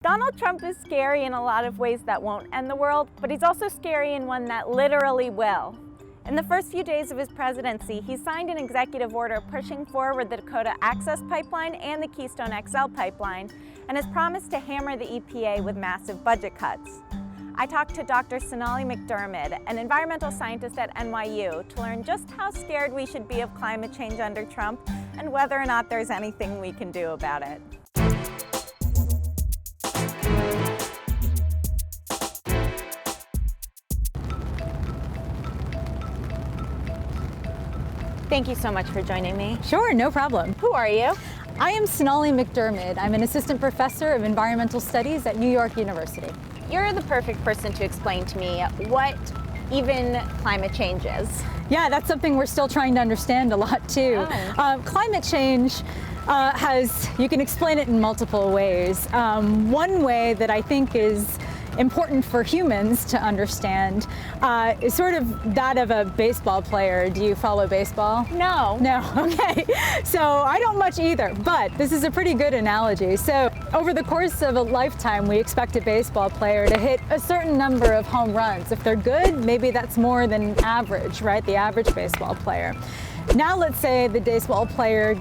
Donald Trump is scary in a lot of ways that won't end the world, but he's also scary in one that literally will. In the first few days of his presidency, he signed an executive order pushing forward the Dakota Access Pipeline and the Keystone XL pipeline, and has promised to hammer the EPA with massive budget cuts. I talked to Dr. Sonali McDermid, an environmental scientist at NYU, to learn just how scared we should be of climate change under Trump and whether or not there's anything we can do about it. Thank you so much for joining me. Sure, no problem. Who are you? I am Sonali McDermid. I'm an assistant professor of environmental studies at New York University. You're the perfect person to explain to me what even climate change is. Yeah, that's something we're still trying to understand a lot too. Oh. Climate change you can explain it in multiple ways. One way that I think is important for humans to understand is sort of that of a baseball player. Do you follow baseball? No. No, okay. So I don't much either, but this is a pretty good analogy. So over the course of a lifetime, we expect a baseball player to hit a certain number of home runs. If they're good, maybe that's more than average, right? The average baseball player. Now let's say the baseball player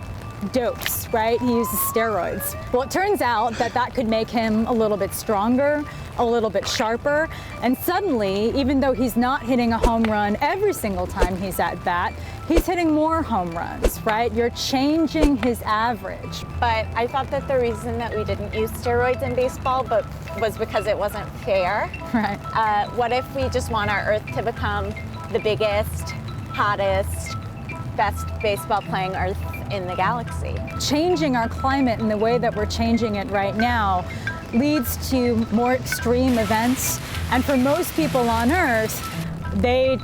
dopes, right? He uses steroids. Well, it turns out that that could make him a little bit stronger, a little bit sharper, and suddenly, even though he's not hitting a home run every single time he's at bat, he's hitting more home runs, right? You're changing his average. But I thought that the reason that we didn't use steroids in baseball was because it wasn't fair. Right. What if we just want our Earth to become the biggest, hottest, best baseball playing Earth in the galaxy? Changing our climate in the way that we're changing it right now leads to more extreme events, and for most people on Earth, they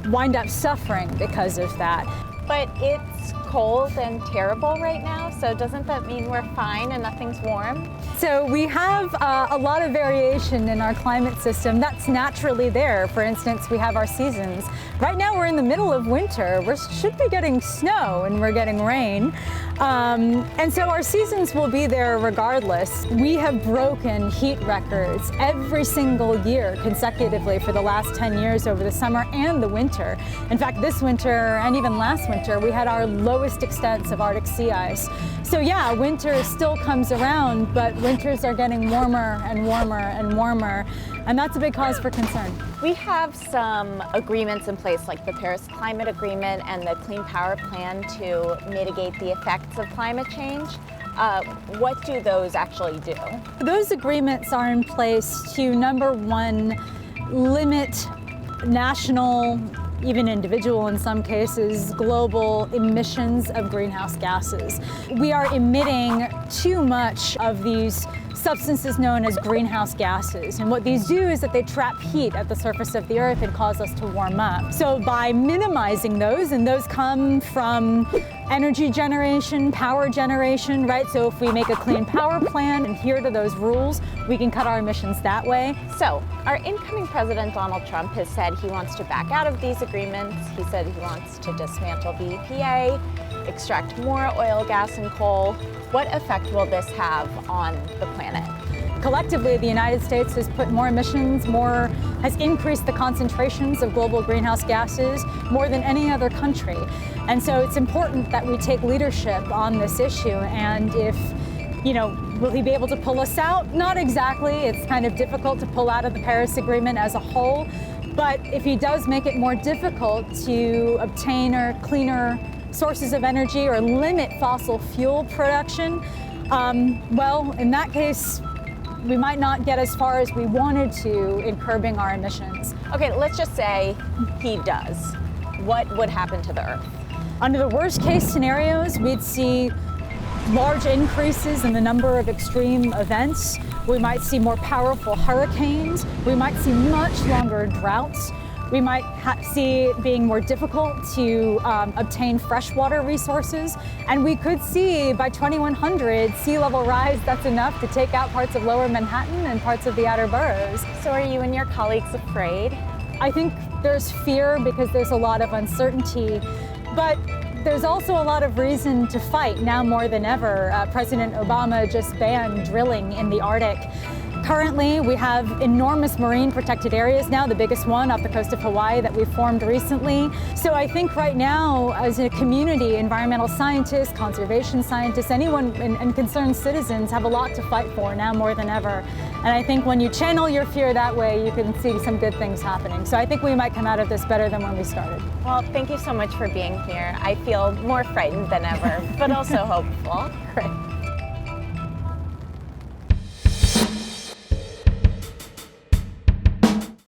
wind up suffering because of that. But it's cold and terrible right now, so doesn't that mean we're fine and nothing's warm? So we have a lot of variation in our climate system that's naturally there. For instance, we have our seasons. Right now we're in the middle of winter. We should be getting snow and we're getting rain. And so our seasons will be there regardless. We have broken heat records every single year consecutively for the last 10 years over the summer and the winter. In fact, this winter and even last winter, we had our lowest extents of Arctic sea ice. So yeah, winter still comes around, but winters are getting warmer and warmer and warmer, and that's a big cause for concern. We have some agreements in place, like the Paris Climate Agreement and the Clean Power Plan, to mitigate the effects of climate change. What do those actually do? Those agreements are in place to, number one, limit national, even individual in some cases, global emissions of greenhouse gases. We are emitting too much of these substances known as greenhouse gases. And what these do is that they trap heat at the surface of the Earth and cause us to warm up. So by minimizing those, and those come from energy generation, power generation, right? So if we make a clean power plan and adhere to those rules, we can cut our emissions that way. So our incoming president, Donald Trump, has said he wants to back out of these agreements. He said he wants to dismantle the EPA, extract more oil, gas, and coal. What effect will this have on the planet? Collectively, the United States has put more emissions, has increased the concentrations of global greenhouse gases more than any other country. And so it's important that we take leadership on this issue. And will he be able to pull us out? Not exactly. It's kind of difficult to pull out of the Paris Agreement as a whole. But if he does make it more difficult to obtain cleaner sources of energy or limit fossil fuel production, well, in that case, we might not get as far as we wanted to in curbing our emissions. Okay, let's just say he does. What would happen to the Earth? Under the worst case scenarios, we'd see large increases in the number of extreme events. We might see more powerful hurricanes. We might see much longer droughts. We might see it being more difficult to obtain freshwater resources. And we could see by 2100 sea level rise that's enough to take out parts of lower Manhattan and parts of the outer boroughs. So are you and your colleagues afraid? I think there's fear because there's a lot of uncertainty. But there's also a lot of reason to fight now more than ever. President Obama just banned drilling in the Arctic. Currently, we have enormous marine protected areas now, the biggest one off the coast of Hawaii that we formed recently. So I think right now, as a community, environmental scientists, conservation scientists, anyone and concerned citizens have a lot to fight for now more than ever. And I think when you channel your fear that way, you can see some good things happening. So I think we might come out of this better than when we started. Well, thank you so much for being here. I feel more frightened than ever, but also hopeful. Great.